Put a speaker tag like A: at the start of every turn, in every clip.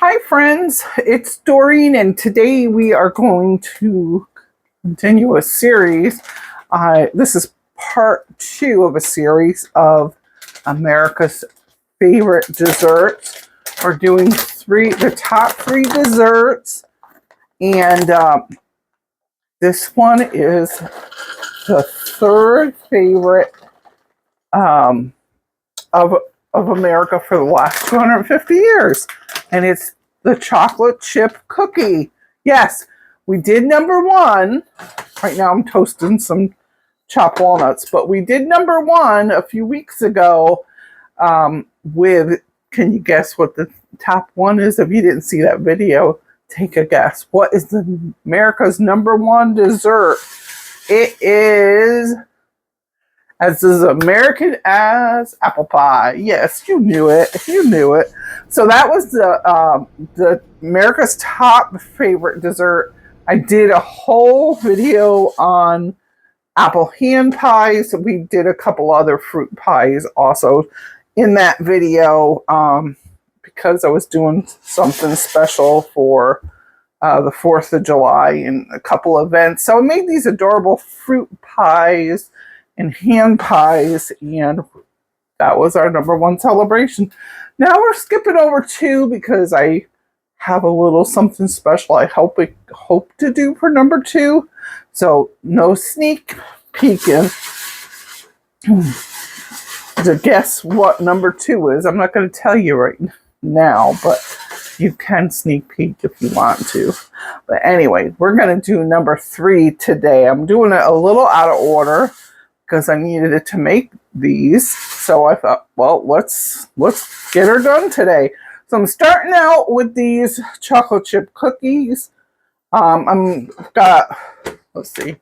A: Hi friends, it's Doreen and today we are going to continue a series. This is part 2 of a series of America's favorite desserts. We're doing the top 3 desserts, and this one is the third favorite of America for the last 250 years. And it's the chocolate chip cookie. Yes, we did number 1. Right now I'm toasting some chopped walnuts, but we did number 1 a few weeks ago with, can you guess what the top 1 is? If you didn't see that video, take a guess. What is America's number 1 dessert? It is as American as apple pie. Yes, you knew it. You knew it. So that was the America's top favorite dessert. I did a whole video on apple hand pies. We did a couple other fruit pies also in that video because I was doing something special for the 4th of July and a couple events. So I made these adorable fruit pies and hand pies, and that was our number 1 celebration. Now we're skipping over 2 because I have a little something special I hope to do for number 2. So no sneak peeking to guess what number 2 is. I'm not going to tell you right now, but you can sneak peek if you want to. But anyway, we're going to do number 3 today. I'm doing it a little out of order because I needed it to make these. So I thought, well, let's get her done today. So I'm starting out with these chocolate chip cookies. I've got, let's see,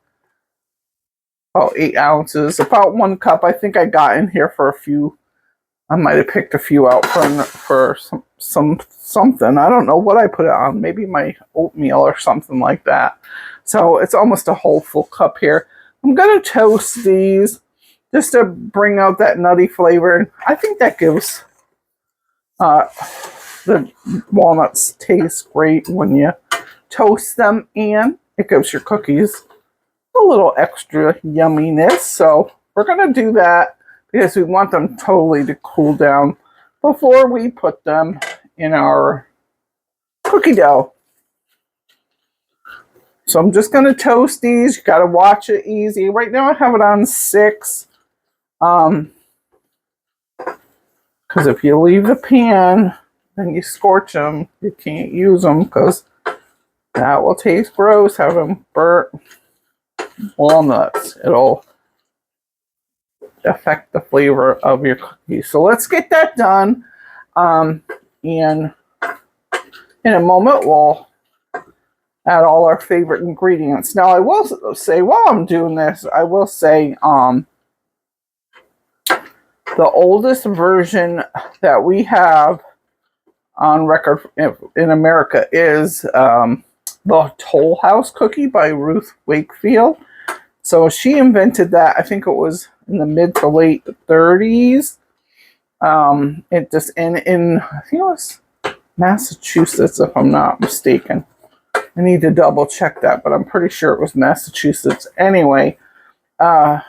A: about 8 ounces, about 1 cup. I think I got in here for a few. I might have picked a few out for something. I don't know what I put it on. Maybe my oatmeal or something like that. So it's almost a whole full cup here. I'm going to toast these just to bring out that nutty flavor. And I think that gives the walnuts taste great when you toast them. And it gives your cookies a little extra yumminess. So we're going to do that because we want them totally to cool down before we put them in our cookie dough. So I'm just going to toast these. You got to watch it easy. Right now I have it on 6. Because if you leave the pan and you scorch them, you can't use them because that will taste gross, having burnt walnuts. It'll affect the flavor of your cookies. So let's get that done. And in a moment, we'll add all our favorite ingredients. Now, I will say, while I'm doing this, I will say the oldest version that we have on record in America is the Toll House cookie by Ruth Wakefield. So she invented that, I think it was in the mid to late 30s. It just in I think it was Massachusetts, if I'm not mistaken. I need to double check that, but I'm pretty sure it was Massachusetts. Anyway, her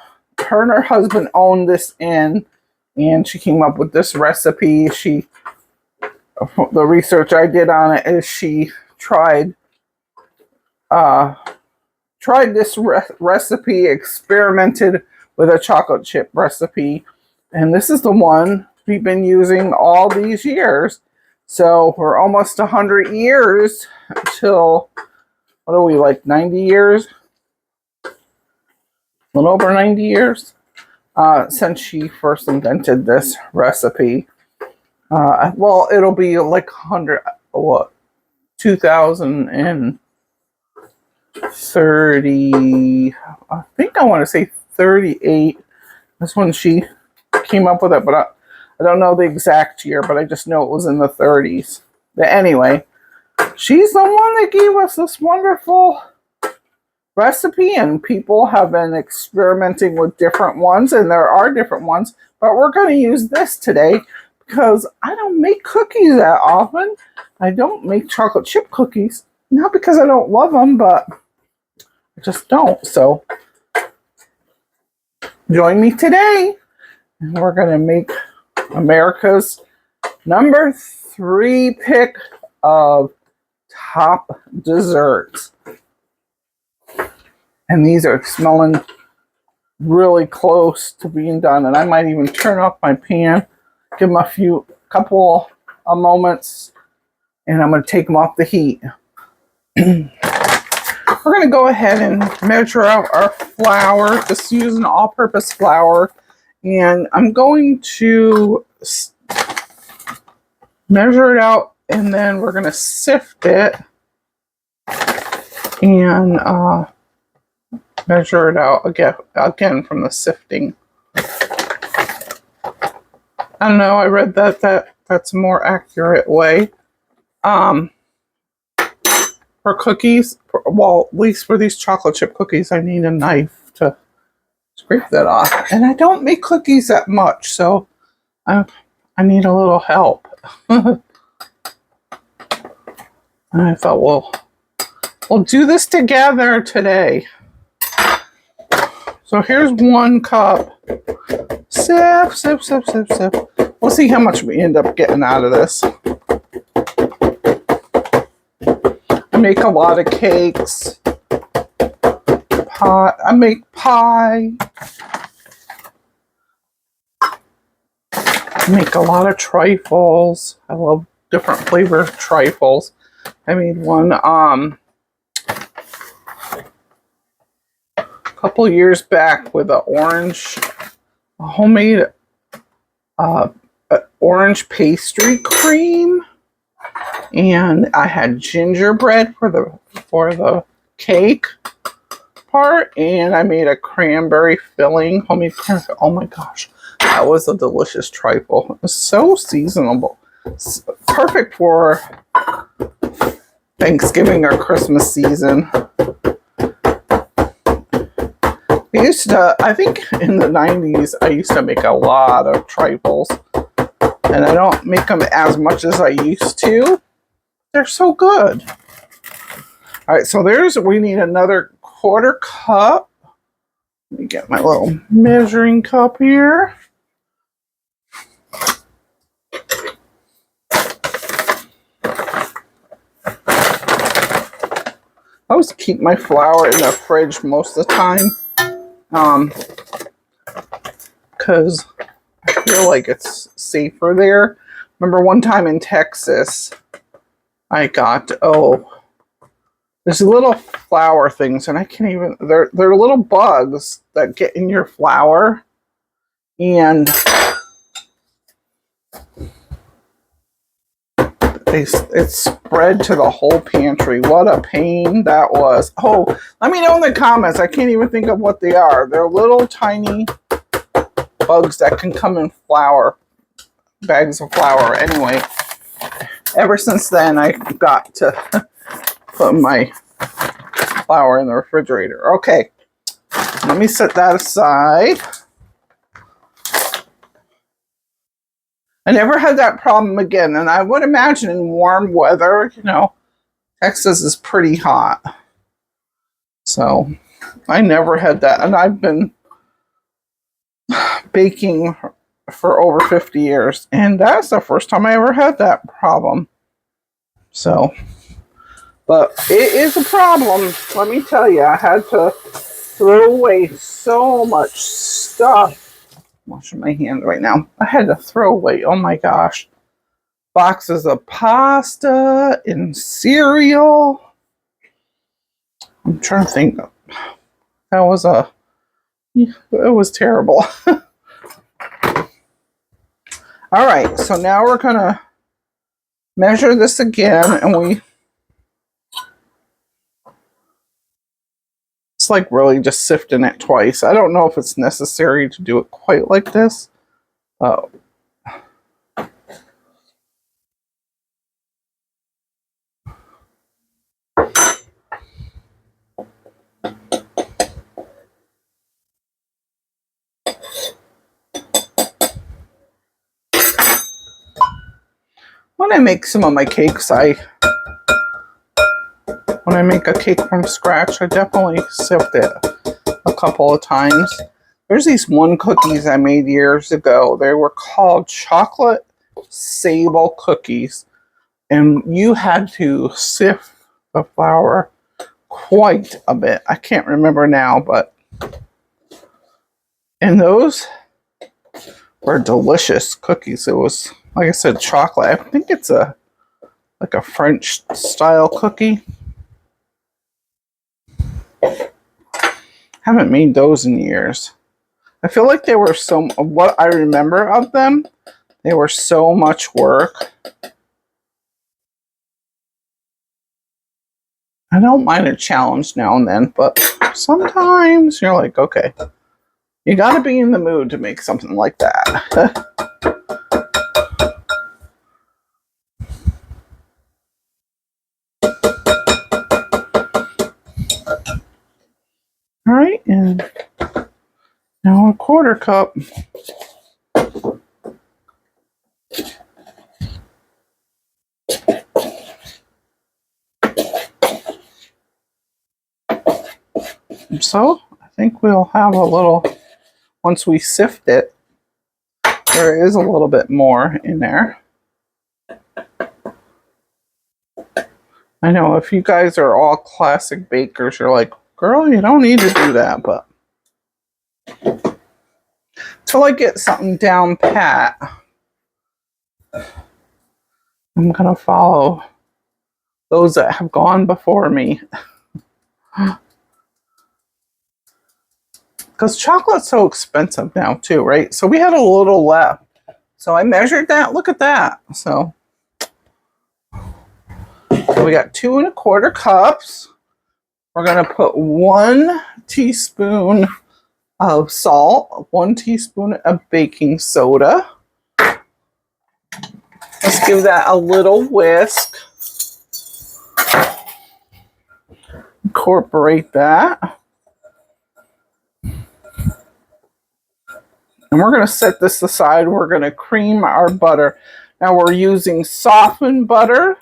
A: and her husband owned this inn, and she came up with this recipe. The research I did on it is she tried this recipe, experimented with a chocolate chip recipe, and this is the one we've been using all these years. So we're almost 100 years till, what are we, like 90 years? A little over 90 years since she first invented this recipe. Well, it'll be like 2030, I think I want to say 38. That's when she came up with it, but I don't know the exact year, but I just know it was in the 30s. But anyway, she's the one that gave us this wonderful recipe, and people have been experimenting with different ones, and there are different ones, but we're going to use this today because I don't make cookies that often. I don't make chocolate chip cookies, not because I don't love them, but I just don't. So join me today, and we're going to make America's number 3 pick of top desserts. And these are smelling really close to being done. And I might even turn off my pan, give them a couple of moments, and I'm going to take them off the heat. We're going to go ahead and measure out our flour, just using all-purpose flour. And I'm going to measure it out, and then we're going to sift it and measure it out again from the sifting. I don't know, I read that's a more accurate way. For cookies, well, at least for these chocolate chip cookies, I need a knife to scrape that off. And I don't make cookies that much, so I need a little help. And I thought, well, we'll do this together today. So here's 1 cup. Sip, sip, sip, sip, sip. We'll see how much we end up getting out of this. I make a lot of cakes. I make pie. I make a lot of trifles. I love different flavor trifles. I made one a couple years back with a homemade orange pastry cream, and I had gingerbread for the cake part, and I made a cranberry filling, homemade cranberry. Oh my gosh, that was a delicious trifle. It was so seasonable. It's perfect for Thanksgiving or Christmas season. I think in the 90s, I used to make a lot of trifles. And I don't make them as much as I used to. They're so good. All right, so we need another 1/4 cup. Let me get my little measuring cup here. I always keep my flour in the fridge most of the time. Because I feel like it's safer there. Remember one time in Texas, I got, there's little flour things, and I can't even, they're little bugs that get in your flour, and it spread to the whole pantry. What a pain that was. Oh, let me know in the comments. I can't even think of what they are. They're little tiny bugs that can come in bags of flour. Anyway, ever since then, I got to put my flour in the refrigerator. Okay, let me set that aside. I never had that problem again, and I would imagine in warm weather, Texas is pretty hot. So I never had that, and I've been baking for over 50 years, and that's the first time I ever had that problem. So, but it is a problem. Let me tell you, I had to throw away so much stuff. I'm washing my hands right now. I had to throw away, oh my gosh, boxes of pasta and cereal. I'm trying to think. It was terrible. All right, so now we're going to measure this again, and it's like really just sifting it twice. I don't know if it's necessary to do it quite like this. when I make some of my cakes, when I make a cake from scratch, I definitely sift it a couple of times. There's these one cookies I made years ago. They were called chocolate sable cookies. And you had to sift the flour quite a bit. I can't remember now, but and those were delicious cookies. It was, like I said, chocolate. I think it's like a French style cookie. Haven't made those in years. I feel like they were what I remember of them, they were so much work. I don't mind a challenge now and then, but sometimes you're like, okay, you got to be in the mood to make something like that. All right, and now a quarter cup. So I think we'll have a little, once we sift it, there is a little bit more in there. I know if you guys are all classic bakers, you're like, girl, you don't need to do that, but till I get something down pat, I'm going to follow those that have gone before me. Because chocolate's so expensive now too, right? So we had a little left. So I measured that. Look at that. So we got 2 1/4 cups. We're going to put 1 teaspoon of salt, 1 teaspoon of baking soda. Let's give that a little whisk. Incorporate that. And we're going to set this aside. We're going to cream our butter. Now we're using softened butter.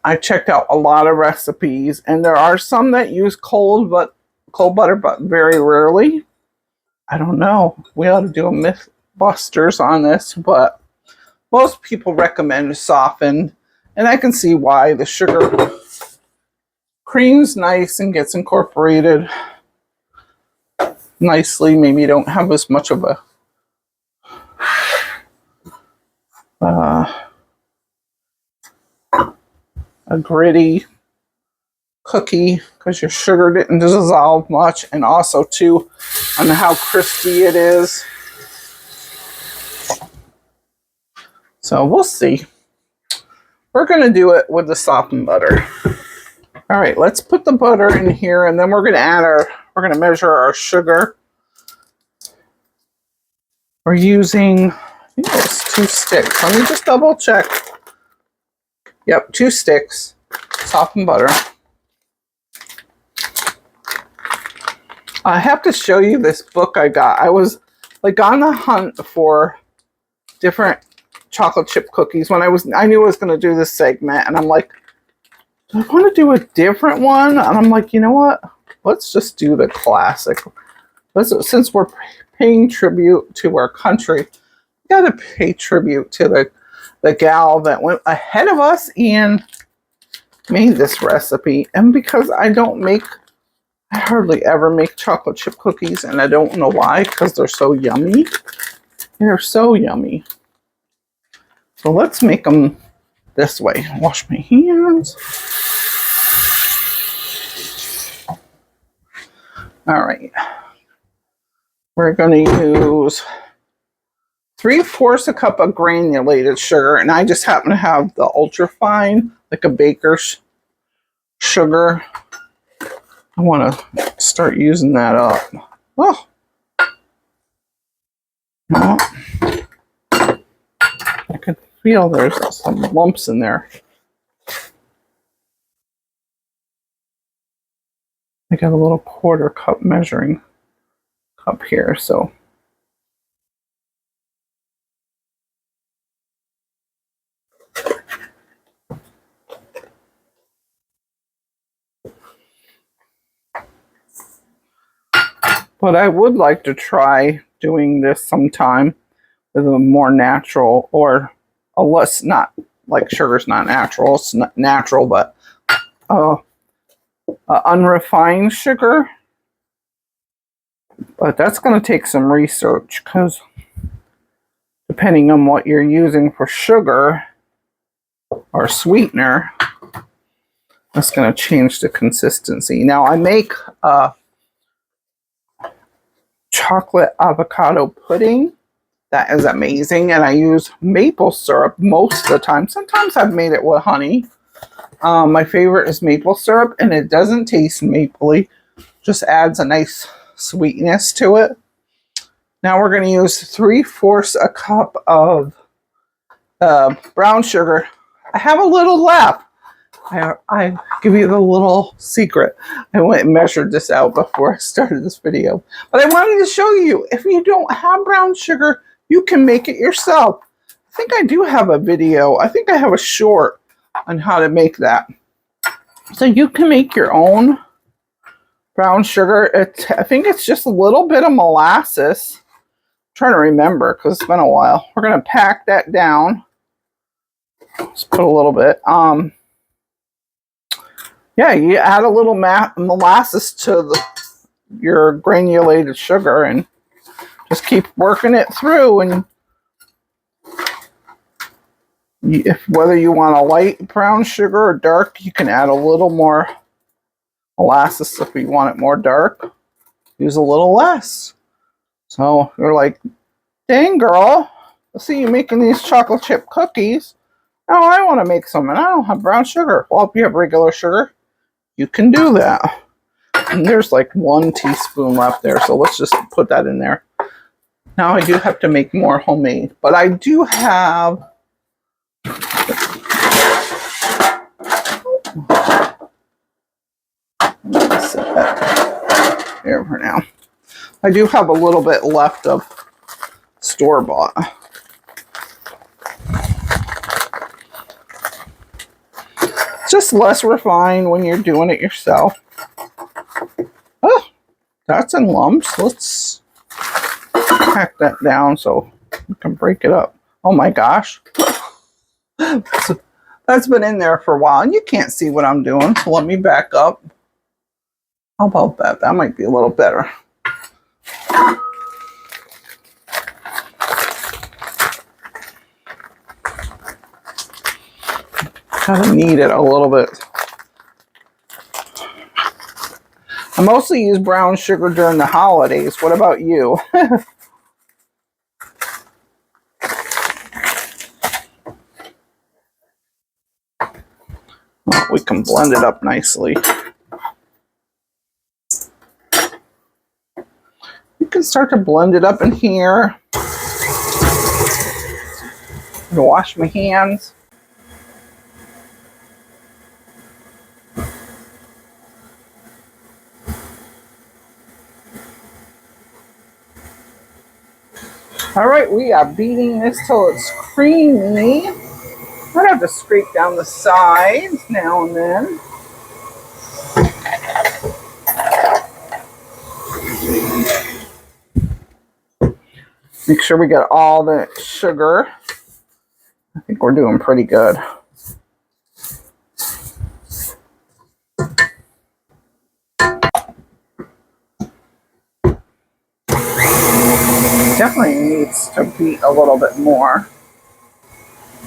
A: I checked out a lot of recipes, and there are some that use cold butter, but very rarely. I don't know. We ought to do a Mythbusters on this, but most people recommend softened, and I can see why. The sugar creams nice and gets incorporated nicely. Maybe you don't have as much of a gritty cookie because your sugar didn't dissolve much, and also too on how crispy it is. So we'll see. We're going to do it with the softened butter. All right, let's put the butter in here, and then we're going to measure our sugar. We're using, I think it was 2 sticks. Let me just double check. Yep, 2 sticks, softened butter. I have to show you this book I got. I was like on the hunt for different chocolate chip cookies when I knew I was going to do this segment, and I'm like, I want to do a different one. And I'm like, you know what? Let's just do the classic. Since we're paying tribute to our country, we got to pay tribute to the gal that went ahead of us and made this recipe. And because I hardly ever make chocolate chip cookies, and I don't know why, because they're so yummy. They're so yummy. So let's make them this way. Wash my hands. All right. We're going to use 3/4 cup of granulated sugar, and I just happen to have the ultra fine, like a baker's sugar. I want to start using that up. Oh. No. I can feel there's some lumps in there. I got a little 1/4 cup measuring cup here, so But I would like to try doing this sometime with a more natural, or a less, not like sugar's not natural, it's not natural, but unrefined sugar. But that's going to take some research, because depending on what you're using for sugar or sweetener, that's going to change the consistency. Now I make chocolate avocado pudding. That is amazing, and I use maple syrup most of the time. Sometimes I've made it with honey. My favorite is maple syrup, and it doesn't taste mapley. Just adds a nice sweetness to it. Now we're going to use 3/4 a cup of brown sugar. I have a little left. I give you the little secret. I went and measured this out before I started this video. But I wanted to show you, if you don't have brown sugar, you can make it yourself. I think I do have a video. I think I have a short on how to make that. So you can make your own brown sugar. I think it's just a little bit of molasses. I'm trying to remember because it's been a while. We're going to pack that down. Let's put a little bit. Yeah, you add a little molasses to your granulated sugar and just keep working it through. And whether you want a light brown sugar or dark, you can add a little more molasses. If you want it more dark, use a little less. So you're like, dang girl, I see you making these chocolate chip cookies. Oh, I want to make some, and I don't have brown sugar. Well, if you have regular sugar, you can do that. And there's like 1 teaspoon left there, so let's just put that in there. Now I do have to make more homemade, but I do have set that there for now. I do have a little bit left of store-bought. Just less refined when you're doing it yourself. Oh, that's in lumps. Let's pack that down so we can break it up. Oh my gosh. That's been in there for a while, and you can't see what I'm doing, so let me back up. How about that? That might be a little better. Kind of knead it a little bit. I mostly use brown sugar during the holidays. What about you? Well, we can blend it up nicely. You can start to blend it up in here. I'm gonna wash my hands. All right, we are beating this till it's creamy. I'm gonna have to scrape down the sides now and then. Make sure we get all the sugar. I think we're doing pretty good. Definitely needs to beat a little bit more.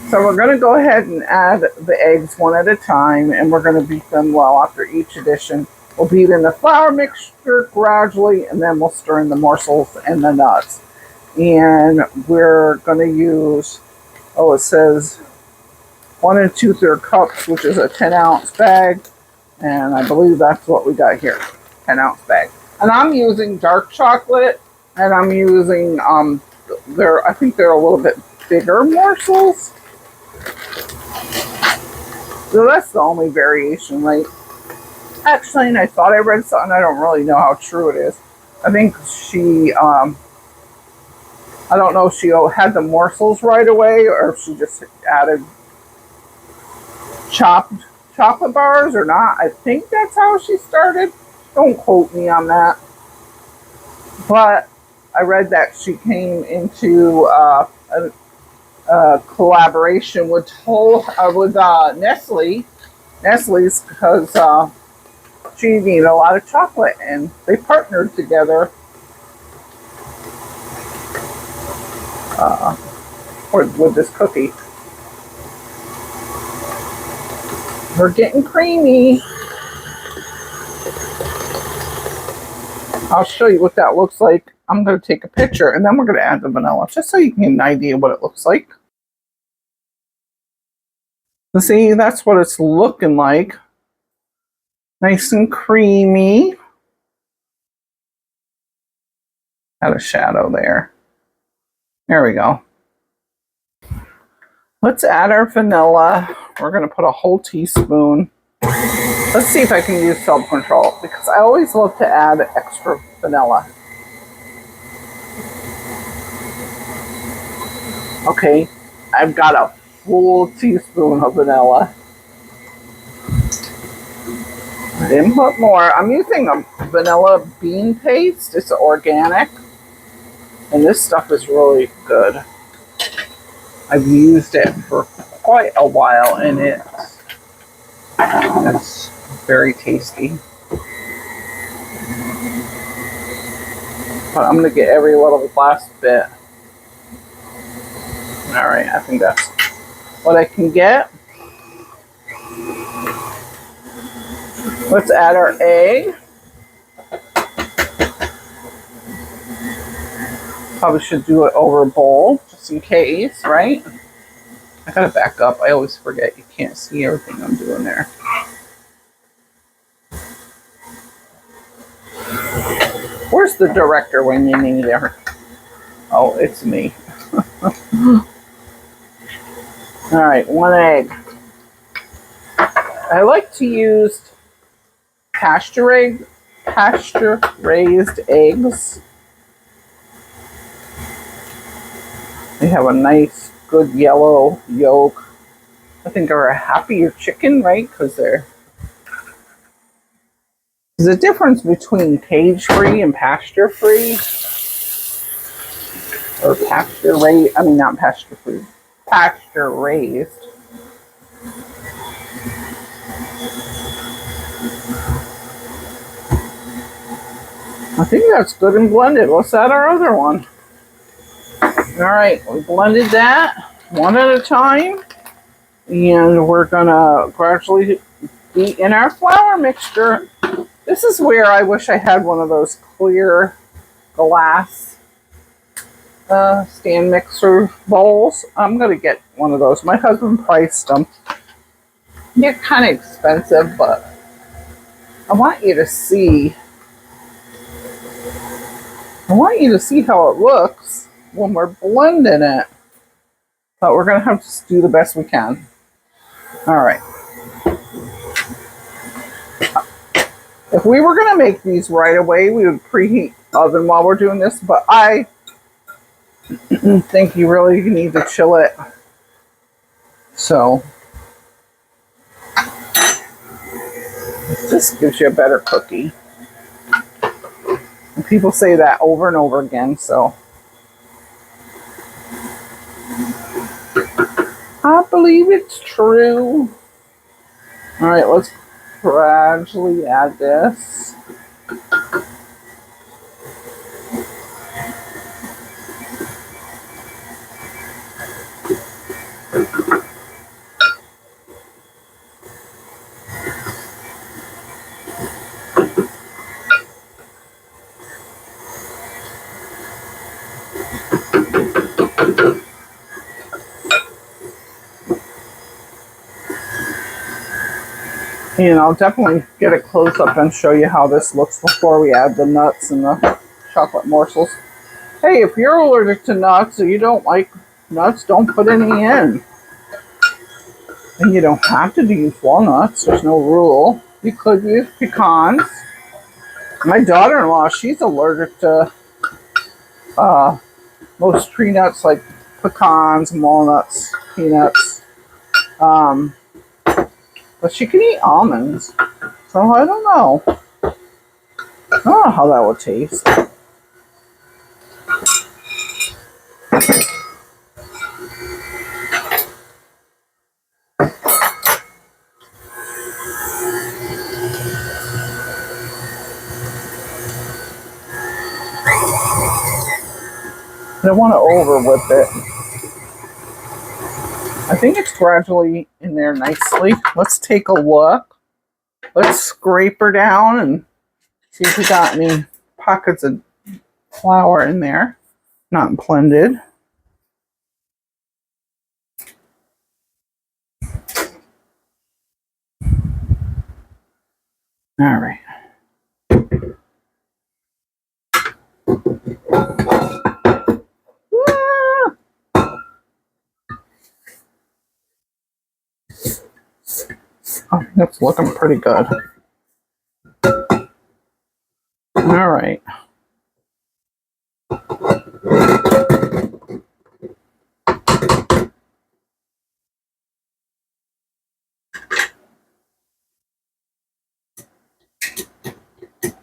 A: So we're going to go ahead and add the eggs one at a time, and we're going to beat them well after each addition. We'll beat in the flour mixture gradually, and then we'll stir in the morsels and the nuts. And we're going to use, it says 1 2/3 cups, which is a 10-ounce bag. And I believe that's what we got here, 10-ounce bag. And I'm using dark chocolate, and I'm using, I think they're a little bit bigger morsels. So that's the only variation, right? Actually, and I thought I read something, I don't really know how true it is. I think she, I don't know if she had the morsels right away, or if she just added chopped chocolate bars or not. I think that's how she started. Don't quote me on that. But I read that she came into a collaboration with Nestle. Nestle's because she needed a lot of chocolate, and they partnered together uh, with this cookie. We're getting creamy. I'll show you what that looks like. I'm going to take a picture, and then we're going to add the vanilla, just so you can get an idea what it looks like. So see, that's what it's looking like. Nice and creamy. Got a shadow there. There we go. Let's add our vanilla. We're going to put a whole teaspoon. Let's see if I can use self-control, because I always love to add extra vanilla. Okay, I've got a full teaspoon of vanilla. I didn't put more. I'm using a vanilla bean paste. It's organic, and this stuff is really good. I've used it for quite a while, and it's very tasty. But I'm going to get every little last bit. Alright, I think that's what I can get. Let's add our egg. Probably should do it over a bowl, just in case, right? I gotta back up. I always forget you can't see everything I'm doing there. Where's the director when you need her? Oh, it's me. Alright, 1 egg. I like to use pasture-raised eggs. They have a nice, good yellow yolk. I think they're a happier chicken, right? Because there's a difference between cage-free and pasture-free. Or pasture-raised. I mean, not pasture-free. Pasture-raised. I think that's good and blended. Let's add our other one. Alright, we blended that one at a time. And we're going to gradually beat in our flour mixture. This is where I wish I had one of those clear glass stand mixer bowls. I'm going to get one of those. My husband priced them. They're kind of expensive, but I want you to see how it looks when we're blending it. But we're going to have to do the best we can. Alright. If we were going to make these right away, we would preheat the oven while we're doing this, but I think you really need to chill it. So, this gives you a better cookie. And people say that over and over again, so I believe it's true. Alright, let's gradually add this. And I'll definitely get a close-up and show you how this looks before we add the nuts and the chocolate morsels. Hey, if you're allergic to nuts or you don't like nuts, don't put any in. And you don't have to use walnuts. There's no rule. You could use pecans. My daughter-in-law, she's allergic to most tree nuts like pecans, walnuts, peanuts. But she can eat almonds. So I don't know. I don't know how that will taste. I don't want to over whip it. I think it's gradually in there nicely. Let's take a look. Let's scrape her down and see if we got any pockets of flour in there. Not blended. All right. Oh, that's looking pretty good. All right.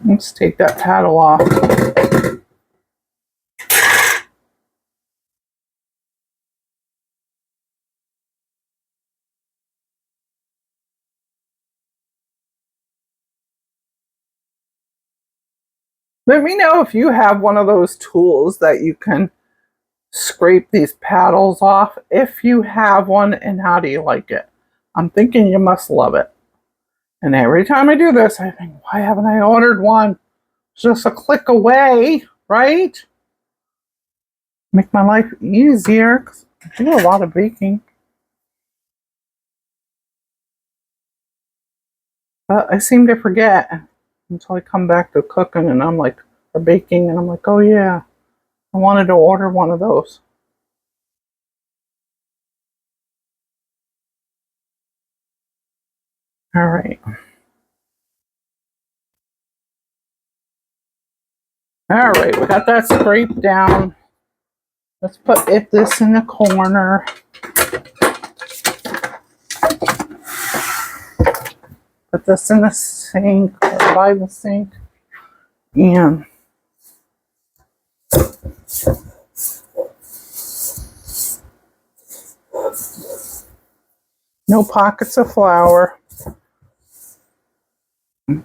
A: Let's take that paddle off. Let me know if you have one of those tools that you can scrape these paddles off. If you have one, and how do you like it? I'm thinking you must love it. And every time I do this, I think, why haven't I ordered one? It's just a click away, right? Make my life easier, 'cause I do a lot of baking. But I seem to forget until I come back to cooking and I'm like, or baking, and I'm like, oh yeah, I wanted to order one of those. All right. All right, we got that scraped down. Let's put this in the corner. Put this in the sink, or by the sink. And no pockets of flour.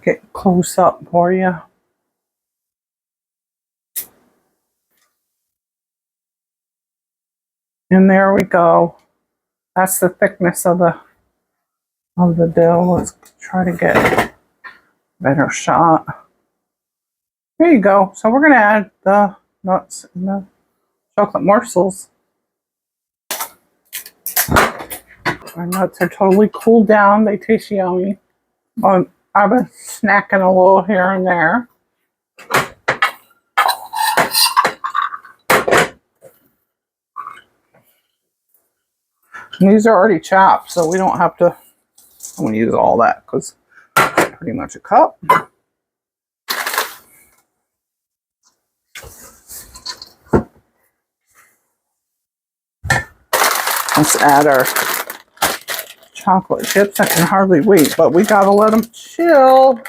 A: Get close up for you. And there we go. That's the thickness of the dough. Let's try to get a better shot. There you go. So we're going to add the nuts and the chocolate morsels. Our nuts are totally cooled down. They taste yummy. I've been snacking a little here and there. And these are already chopped, so we don't have to, I'm going to use all that because it's pretty much a cup. Let's add our chocolate chips. I can hardly wait, but we got to let them chill.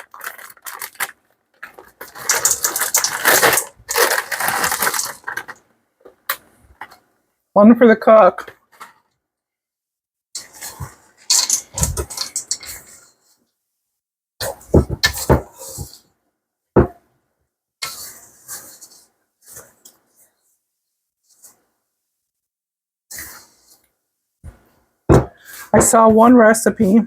A: One for the cook. I saw one recipe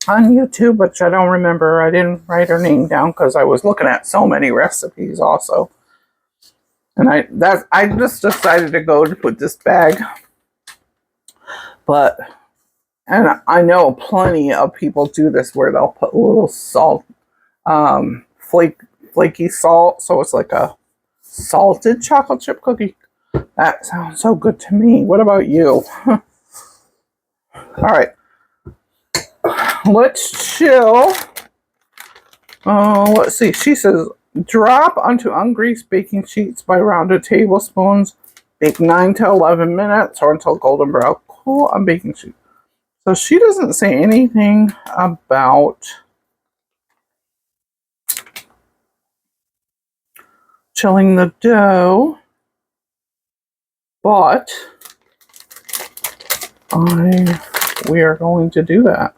A: on YouTube, which I don't remember. I didn't write her name down because I was looking at so many recipes also. And I just decided to go to put this bag. And I know plenty of people do this where they'll put a little salt, flaky salt. So it's like a salted chocolate chip cookie. That sounds so good to me. What about you? All right, let's chill. Let's see. She says, drop onto ungreased baking sheets by rounded tablespoons. Bake 9 to 11 minutes or until golden brown. Cool on baking sheet. So she doesn't say anything about chilling the dough, but we are going to do that.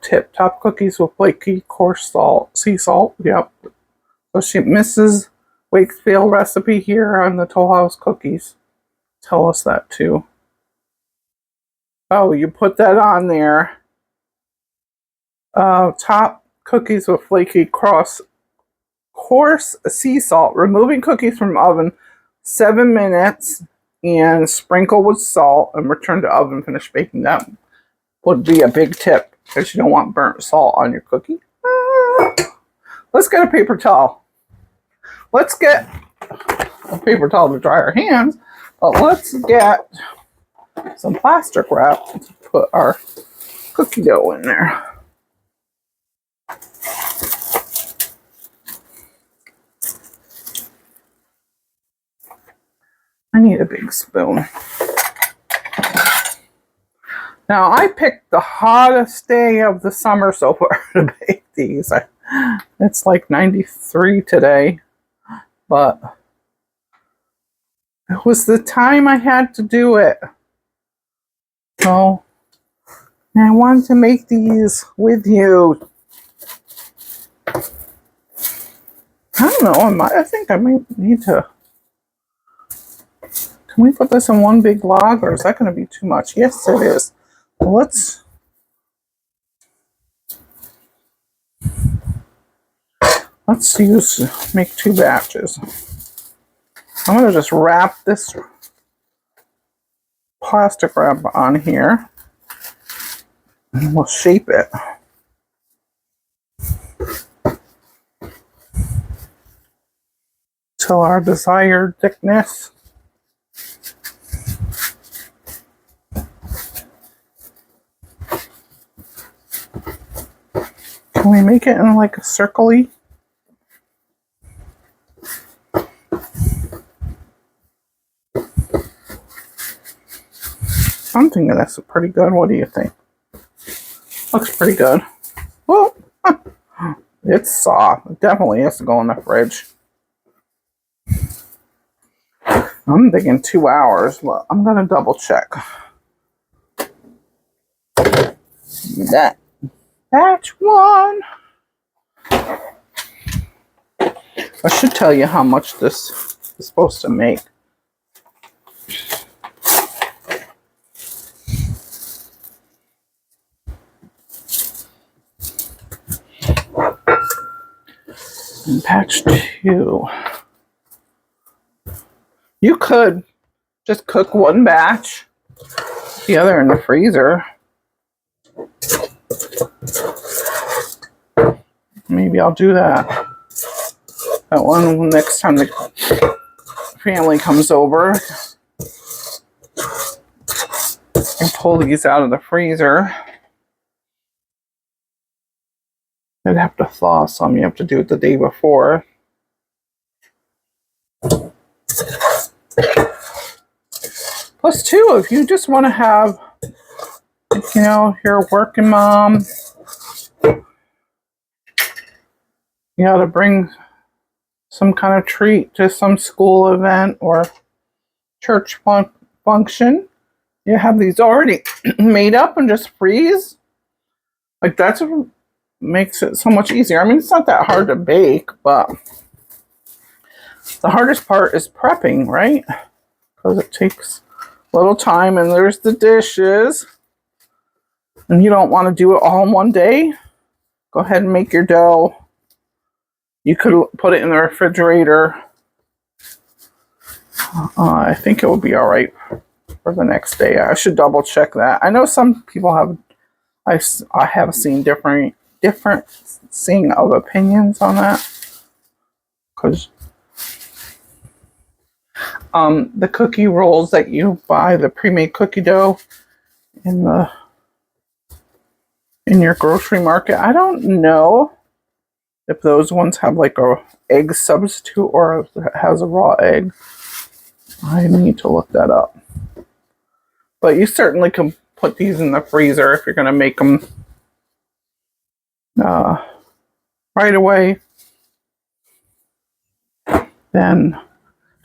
A: Tip top cookies with flaky coarse salt, sea salt. Yep. So she Mrs. Wakefield recipe here on the Toll House cookies. Tell us that too. Oh, you put that on there. Top cookies with flaky coarse sea salt. Removing cookies from oven 7 minutes and sprinkle with salt and return to oven. Finish baking. That would be a big tip because you don't want burnt salt on your cookie. Let's get a paper towel. Let's get a paper towel to dry our hands, but let's get some plastic wrap to put our cookie dough in there. I need a big spoon. Now, I picked the hottest day of the summer so far to bake these. It's like 93 today, but it was the time I had to do it. So, I wanted to make these with you. I don't know, I think I might need to. Can we put this in one big log, or is that going to be too much? Yes, it is. Let's make 2 batches. I'm going to just wrap this plastic wrap on here, and we'll shape it. To our desired thickness. Can we make it in like a circle-y? I'm thinking that's pretty good. What do you think? Looks pretty good. Well, it's soft. It definitely has to go in the fridge. I'm thinking 2 hours. Well, I'm going to double check. That. Batch 1. I should tell you how much this is supposed to make. And batch 2. You could just cook 1 batch, the other in the freezer. Maybe I'll do that. That one next time the family comes over. And pull these out of the freezer. I'd have to thaw some. You have to do it the day before. Plus, too, if you just want to have, you know, if you're a working mom, you know, to bring some kind of treat to some school event or church function, you have these already made up and just freeze. Like, that's what makes it so much easier. I mean, it's not that hard to bake, but the hardest part is prepping, right? Because it takes a little time, and there's the dishes. And you don't want to do it all in one day. Go ahead and make your dough. You could put it in the refrigerator. I think it will be all right for the next day. I should double check that. I know some people have, I have seen different of opinions on that. Because the cookie rolls that you buy, the pre-made cookie dough in your grocery market, I don't know if those ones have like a egg substitute or if it has a raw egg. I need to look that up. But you certainly can put these in the freezer if you're going to make them right away. Then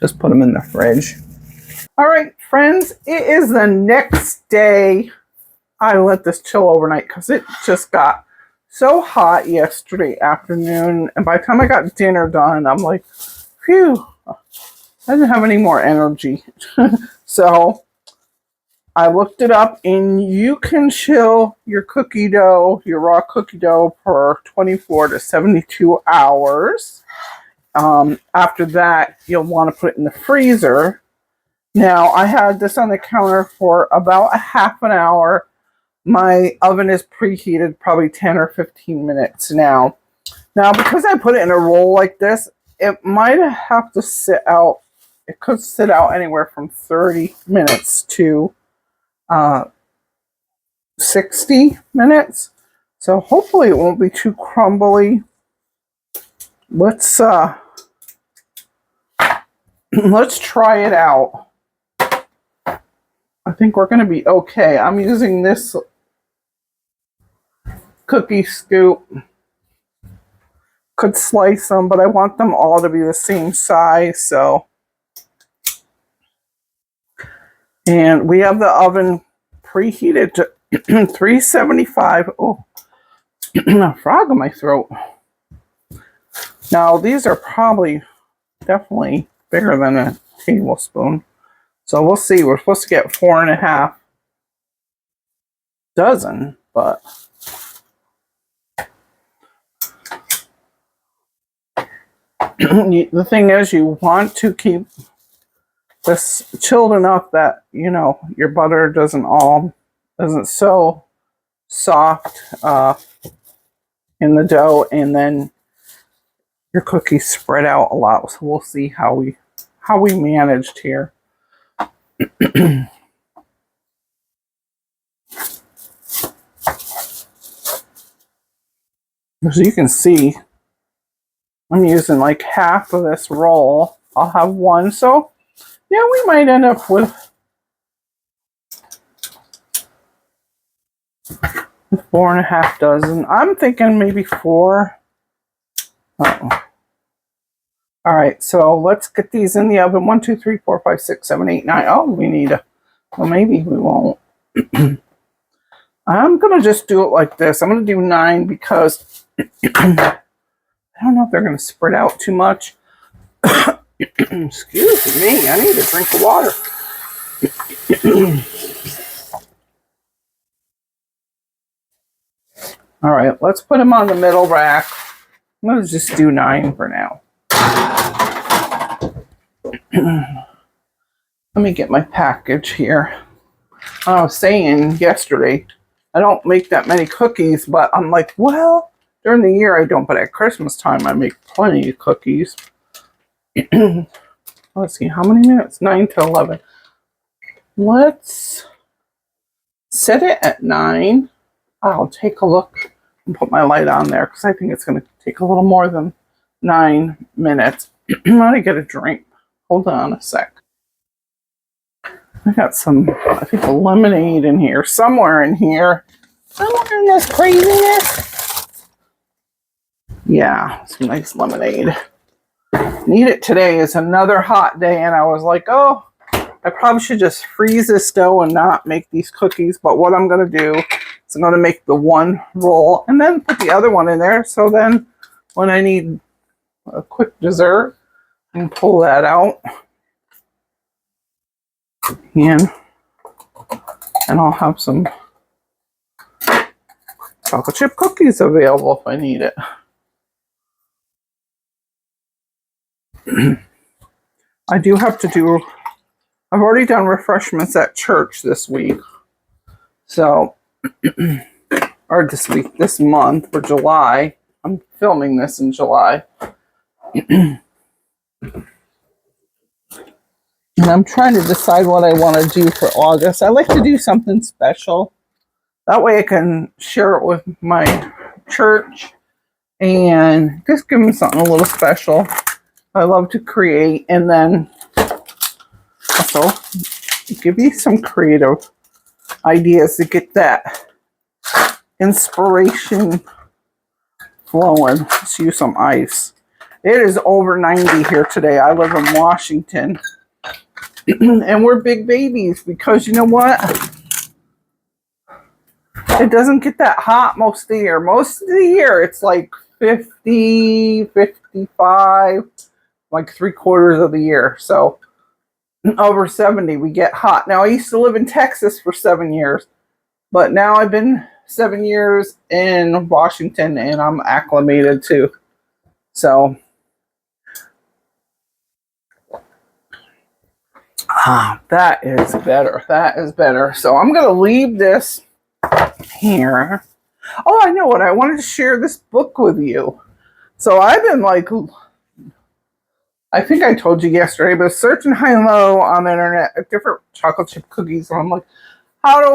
A: Just put them in the fridge. All right, friends, it is the next day. I let this chill overnight because it just got so hot yesterday afternoon. And by the time I got dinner done, I'm like, phew, I didn't have any more energy. So I looked it up, and you can chill your cookie dough, your raw cookie dough, for 24 to 72 hours. After that, you'll want to put it in the freezer. Now, I had this on the counter for about a half an hour. My oven is preheated probably 10 or 15 minutes now. Now, because I put it in a roll like this, it might have to sit out. It could sit out anywhere from 30 minutes to 60 minutes. So hopefully it won't be too crumbly. Let's try it out. I think we're going to be okay. I'm using this cookie scoop. Could slice them, but I want them all to be the same size. So, and we have the oven preheated to 375. Oh, a frog in my throat. Now, these are probably definitely bigger than a tablespoon. So we'll see. We're supposed to get 4.5 dozen, but the thing is, you want to keep this chilled enough that, you know, your butter doesn't so soft in the dough, and then your cookies spread out a lot. So we'll see how we managed here. As you can see, I'm using like half of this roll. I'll have one. So yeah, we might end up with 4.5 dozen. I'm thinking maybe 4. Uh-oh. All right, so let's get these in the oven. 1, 2, 3, 4, 5, 6, 7, 8, 9. Oh, we need a, well, maybe we won't. I'm going to just do it like this. I'm going to do 9 because I don't know if they're going to spread out too much. Excuse me, I need a drink of water. All right, let's put them on the middle rack. I'm going to just do 9 for now. Let me get my package here. I was saying yesterday, I don't make that many cookies, but I'm like, well, during the year I don't, but at Christmas time I make plenty of cookies. Let's see, how many minutes? 9 to 11. Let's set it at 9. I'll take a look and put my light on there because I think it's going to take a little more than 9 minutes. I'm going to get a drink. Hold on a sec. I got some, I think, a lemonade in here. Somewhere in here. Somewhere in this craziness. Yeah, some nice lemonade. Need it today. It's another hot day, and I was like, oh, I probably should just freeze this dough and not make these cookies. But what I'm going to do is I'm going to make the one roll and then put the other one in there. So then when I need a quick dessert, I can pull that out. And I'll have some chocolate chip cookies available if I need it. I do have to do, I've already done refreshments at church this week. So, or this month for July. I'm filming this in July. And I'm trying to decide what I want to do for August. I like to do something special. That way I can share it with my church and just give them something a little special. I love to create, and then also give you some creative ideas to get that inspiration flowing. Let's use some ice. It is over 90 here today. I live in Washington. And we're big babies because you know what? It doesn't get that hot most of the year. Most of the year, it's like 50, 55, like 3/4 of the year. So over 70, we get hot. Now, I used to live in Texas for 7 years, but now I've been 7 years in Washington and I'm acclimated too. So, that is better. That is better. So I'm going to leave this here. Oh, I know what. I wanted to share this book with you. So I've been like, I think I told you yesterday, but searching high and low on the internet at different chocolate chip cookies. And I'm like, how do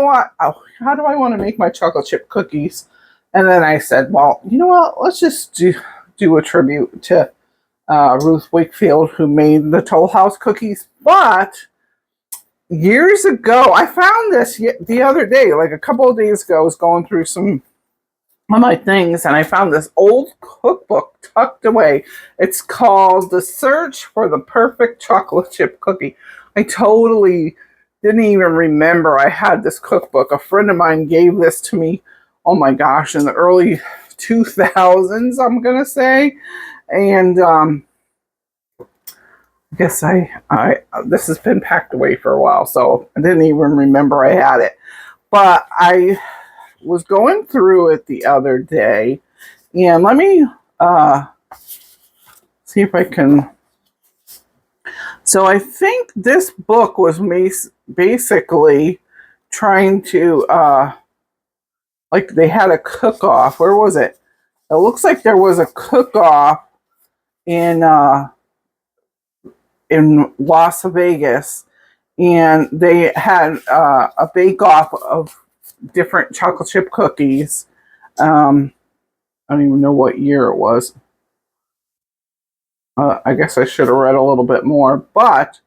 A: I want to make my chocolate chip cookies? And then I said, well, you know what? Let's just do a tribute to Ruth Wakefield, who made the Toll House cookies. But years ago, I found this the other day, like a couple of days ago. I was going through some of my things and I found this old cookbook tucked away. It's called The Search for the Perfect Chocolate Chip Cookie. I totally didn't even remember I had this cookbook. A friend of mine gave this to me, oh my gosh, in the early 2000s, I'm going to say. And I guess this has been packed away for a while, so I didn't even remember I had it. But I was going through it the other day, and let me see if I can. So I think this book was basically trying to, like they had a cook-off. Where was it? It looks like there was a cook-off in Las Vegas, and they had a bake-off of different chocolate chip cookies. I don't even know what year it was. I guess I should have read a little bit more, but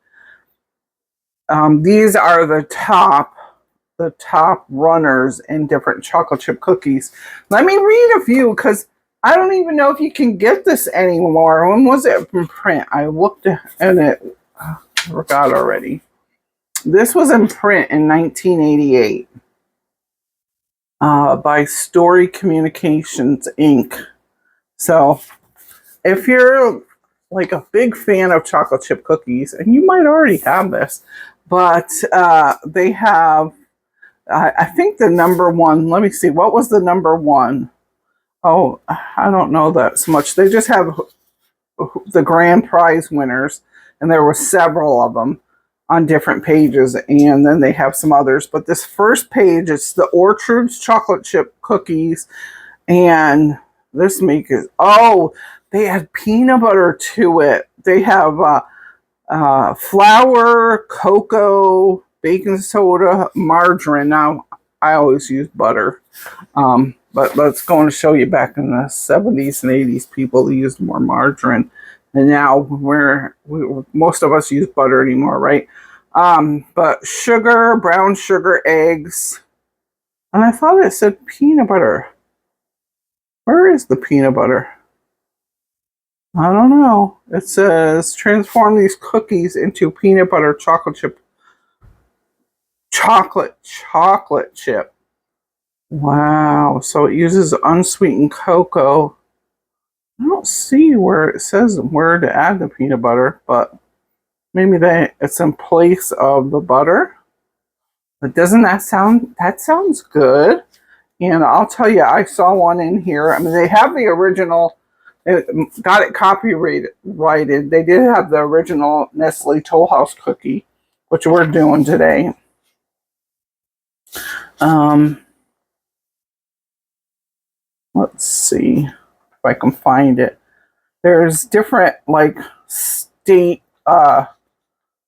A: these are the top runners in different chocolate chip cookies. Let me read a few because I don't even know if you can get this anymore. When was it in print? I looked at it. I forgot already. This was in print in 1988 by Story Communications, Inc. So if you're like a big fan of chocolate chip cookies, and you might already have this, but they have, I think the number one, let me see, what was the number one? Oh, I don't know that so much. They just have the grand prize winners, and there were several of them on different pages, and then they have some others. But this first page, it's the Orchard's chocolate chip cookies, and this makes they add peanut butter to it. They have flour, cocoa, baking soda, margarine. Now, I always use butter. But let's go and show you back in the 70s and 80s, people used more margarine. And now most of us use butter anymore, right? But sugar, brown sugar, eggs. And I thought it said peanut butter. Where is the peanut butter? I don't know. It says transform these cookies into peanut butter chocolate chip. Wow. So it uses unsweetened cocoa. I don't see where it says where to add the peanut butter, but maybe it's in place of the butter. But doesn't that sounds good? And I'll tell you, I saw one in here. I mean, they have the original, got it copyrighted. They did have the original Nestlé Toll House cookie, which we're doing today. Let's see if I can find it. There's different state, I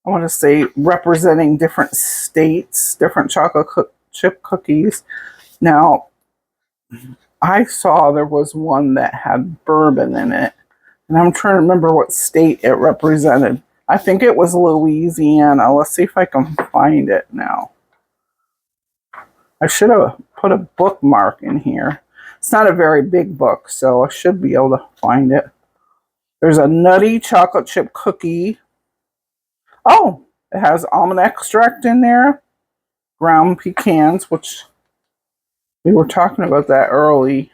A: want to say representing different states, different chocolate chip cookies. Now, I saw there was one that had bourbon in it, and I'm trying to remember what state it represented. I think it was Louisiana. Let's see if I can find it now. I should have put a bookmark in here. It's not a very big book, so I should be able to find it. There's a nutty chocolate chip cookie. Oh, it has almond extract in there. Ground pecans, which we were talking about that early.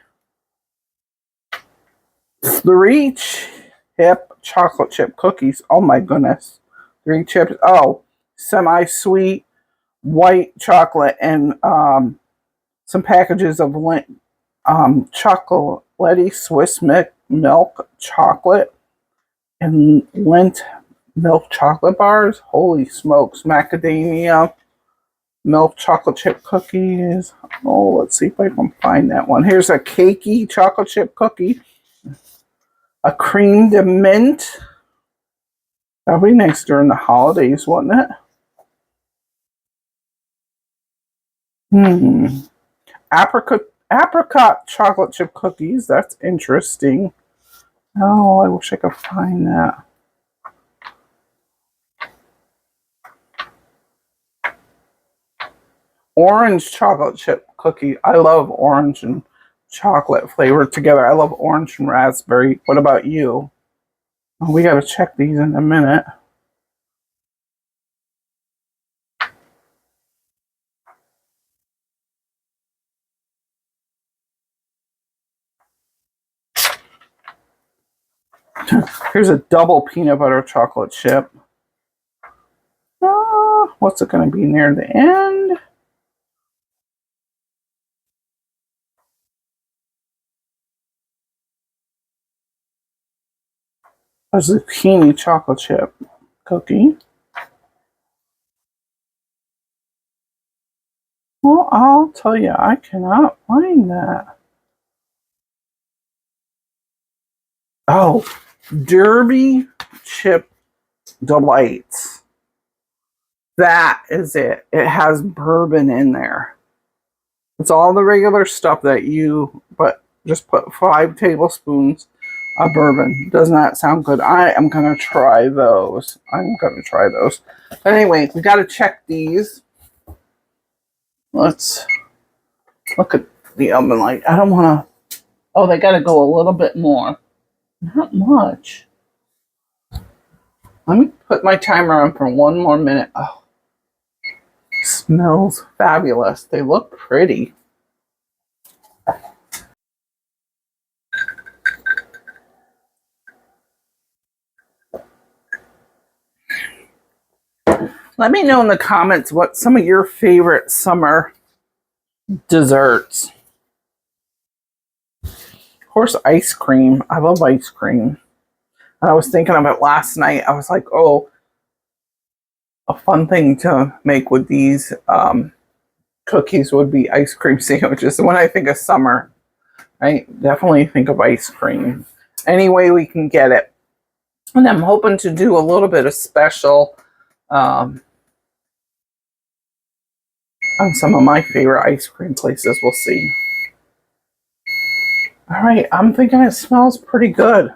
A: 3 chip chocolate chip cookies. Oh my goodness. 3 chips. Oh, semi-sweet white chocolate and some packages of chocolatey Swiss milk chocolate and Lindt milk chocolate bars. Holy smokes. Macadamia milk chocolate chip cookies. Oh, let's see if I can find that one. Here's a cakey chocolate chip cookie. A cream de mint. That'll be nice during the holidays, wouldn't it? Apricot chocolate chip cookies. That's interesting. Oh, I wish I could find that. Orange chocolate chip cookie. I love orange and chocolate flavored together. I love orange and raspberry. What about you? Oh, we got to check these in a minute. Here's a double peanut butter chocolate chip. What's it going to be near the end? A zucchini chocolate chip cookie. Well, I'll tell you, I cannot find that. Oh, Derby Chip Delights. That is it. It has bourbon in there. It's all the regular stuff but just put 5 tablespoons of bourbon. Does not sound good. I am going to try those. But anyway, we got to check these. Let's look at the oven light. I don't want to. Oh, they got to go a little bit more. Not much. Let me put my timer on for 1 more minute. Oh, smells fabulous. They look pretty. Let me know in the comments what some of your favorite summer desserts. Of course, ice cream. I love ice cream. And I was thinking of it last night. I was like, oh, a fun thing to make with these cookies would be ice cream sandwiches. When I think of summer, I definitely think of ice cream. Any way we can get it. And I'm hoping to do a little bit of special on some of my favorite ice cream places. We'll see. All right, I'm thinking it smells pretty good.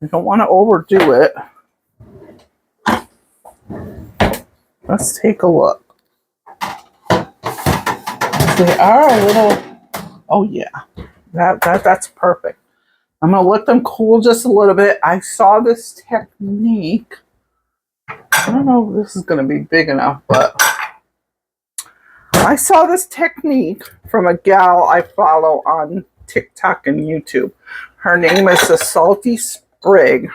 A: I don't want to overdo it. Let's take a look. They are a little, oh yeah, that's perfect. I'm going to let them cool just a little bit. I saw this technique. I don't know if this is going to be big enough, but I saw this technique from a gal I follow on TikTok and YouTube. Her name is the Salty Sprig,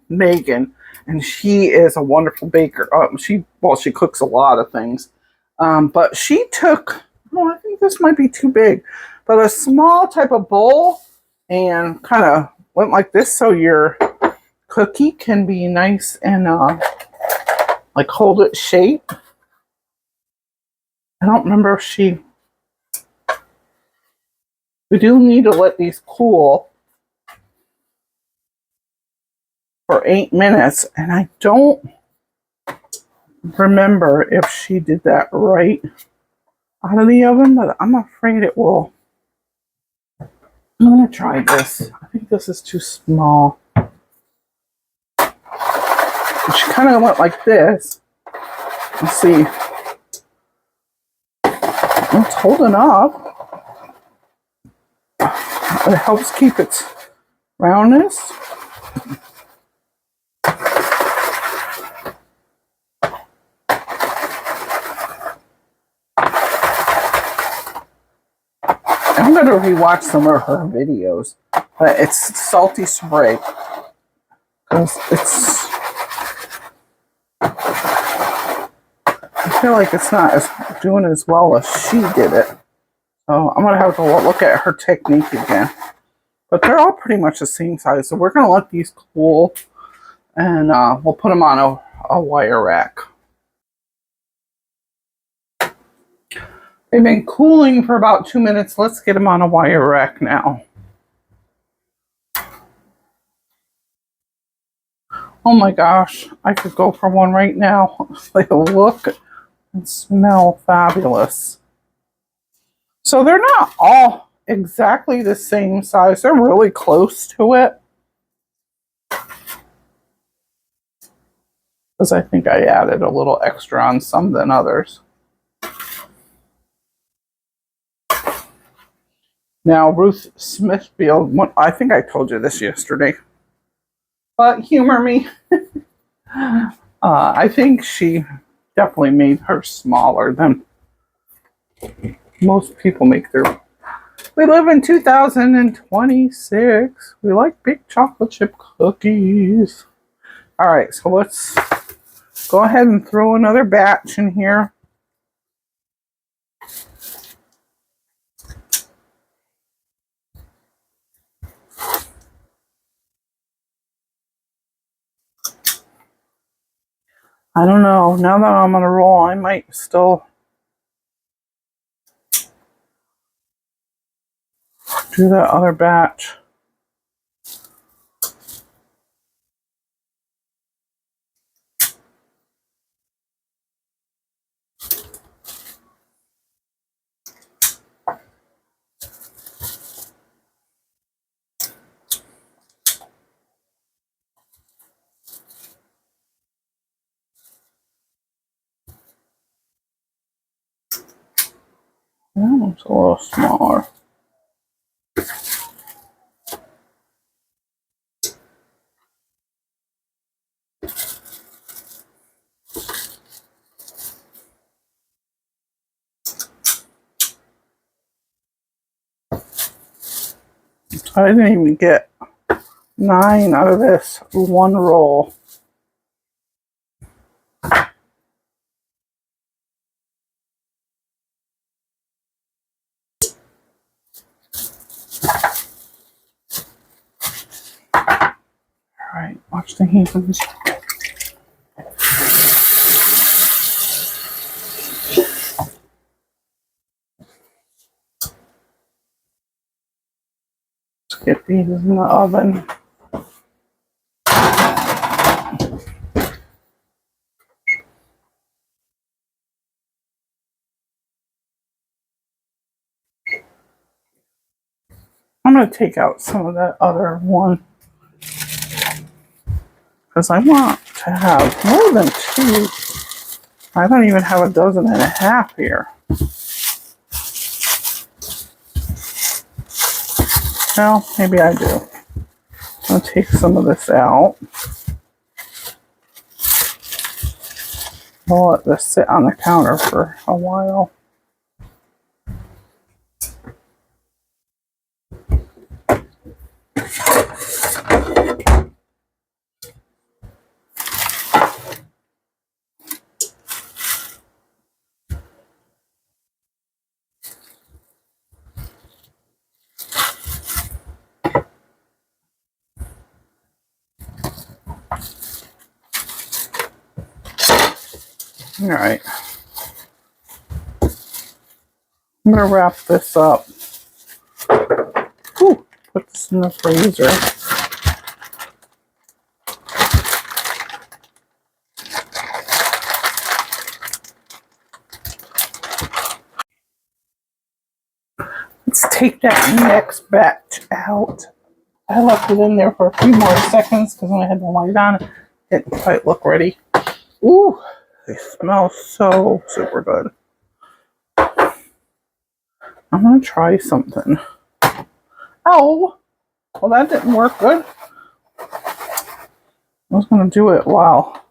A: Megan, and she is a wonderful baker. She cooks a lot of things. But she took, I think this might be too big, but a small type of bowl and kind of went like this so your cookie can be nice and like hold its shape. I don't remember if we do need to let these cool for 8 minutes, and I don't remember if she did that right out of the oven, but I'm afraid it will. I'm going to try this. I think this is too small. She kind of went like this. Let's see. It's holding up. It helps keep its roundness. I'm going to rewatch some of her videos. But it's salty spray. Because it's... I feel like it's not doing as well as she did it. So I'm going to have to look at her technique again. But they're all pretty much the same size. So we're going to let these cool. And we'll put them on a wire rack. They've been cooling for about 2 minutes. Let's get them on a wire rack now. Oh my gosh, I could go for one right now. They look and smell fabulous. So they're not all exactly the same size. They're really close to it. Because I think I added a little extra on some than others. Now, Ruth Wakefield, I think I told you this yesterday, but humor me. I think she definitely made her smaller than most people make their. We live in 2026. We like big chocolate chip cookies. All right, so let's go ahead and throw another batch in here. I don't know. Now that I'm on a roll, I might still do that other batch. Oh, it's a little smaller. I didn't even get 9 out of this one roll. All right, watch the hands. Let's get these in the oven. I'm going to take out some of that other one because I want to have more than 2. I don't even have a dozen and a half here. Well, maybe I do. I'll take some of this out. I'll let this sit on the counter for a while. All right. I'm going to wrap this up. Ooh, put this in the freezer. Let's take that next batch out. I left it in there for a few more seconds because when I had the light on, it didn't quite look ready. Ooh, they smell so super good. I'm going to try something. Oh, well that didn't work good. I was going to do it while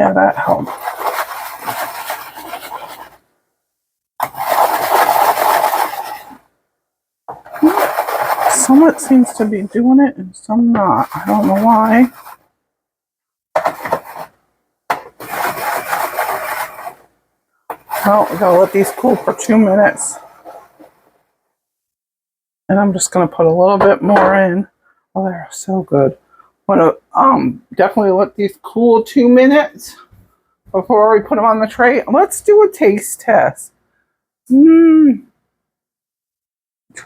A: Yeah, that helped. Some it seems to be doing it and some not. I don't know why. Well, we gotta let these cool for 2 minutes. And I'm just gonna put a little bit more in. Oh, they're so good. I'm gonna definitely let these cool 2 minutes before we put them on the tray. Let's do a taste test. Which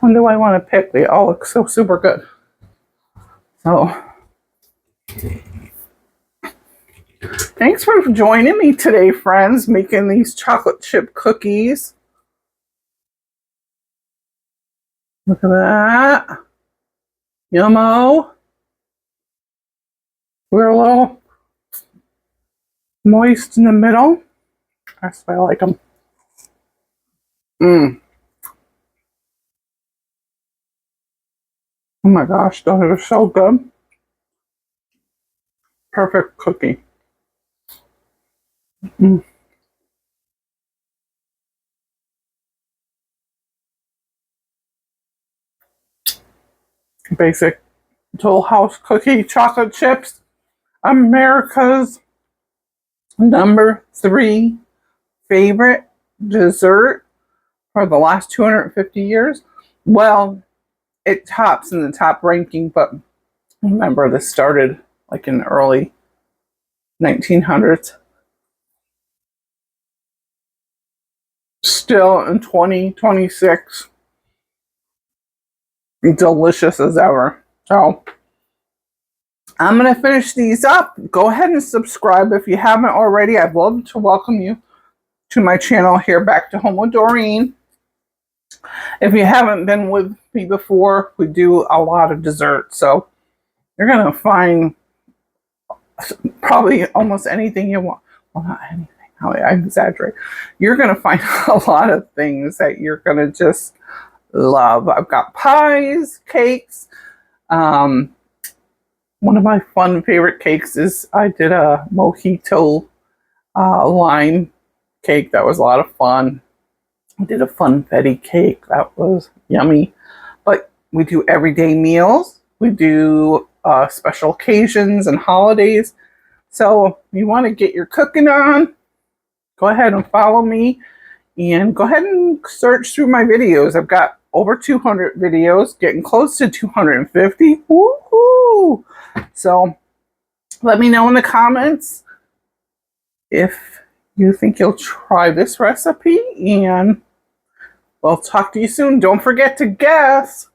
A: one do I want to pick? They all look so super good. So, thanks for joining me today, friends, making these chocolate chip cookies. Look at that. Yummo. We're a little moist in the middle. That's why I like them. Oh my gosh, those are so good. Perfect cookie. Basic Toll House cookie chocolate chips. America's number 3 favorite dessert for the last 250 years. Well, it tops in the top ranking, but remember this started like in the early 1900s. Still in 2026, delicious as ever. So I'm going to finish these up. Go ahead and subscribe if you haven't already. I'd love to welcome you to my channel here, Back to Home with Doreen. If you haven't been with me before, we do a lot of desserts. So you're going to find probably almost anything you want. Well, not anything. I exaggerate. You're going to find a lot of things that you're going to just love. I've got pies, cakes. One of my fun favorite cakes is I did a mojito lime cake. That was a lot of fun. I did a funfetti cake. That was yummy. But we do everyday meals. We do special occasions and holidays. So if you want to get your cooking on, go ahead and follow me. And go ahead and search through my videos. I've got over 200 videos, getting close to 250. Woohoo! So let me know in the comments if you think you'll try this recipe, and we'll talk to you soon. Don't forget to guess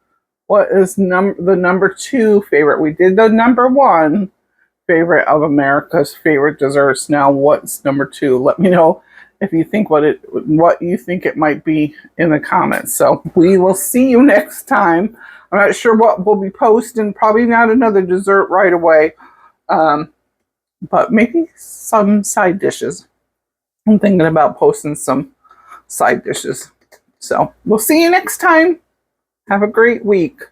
A: what is the number 2 favorite. We did the number 1 favorite of America's favorite desserts. Now what's number 2? Let me know if you think what you think it might be in the comments. So we will see you next time. I'm not sure what we'll be posting. Probably not another dessert right away. But maybe some side dishes. I'm thinking about posting some side dishes. So we'll see you next time. Have a great week.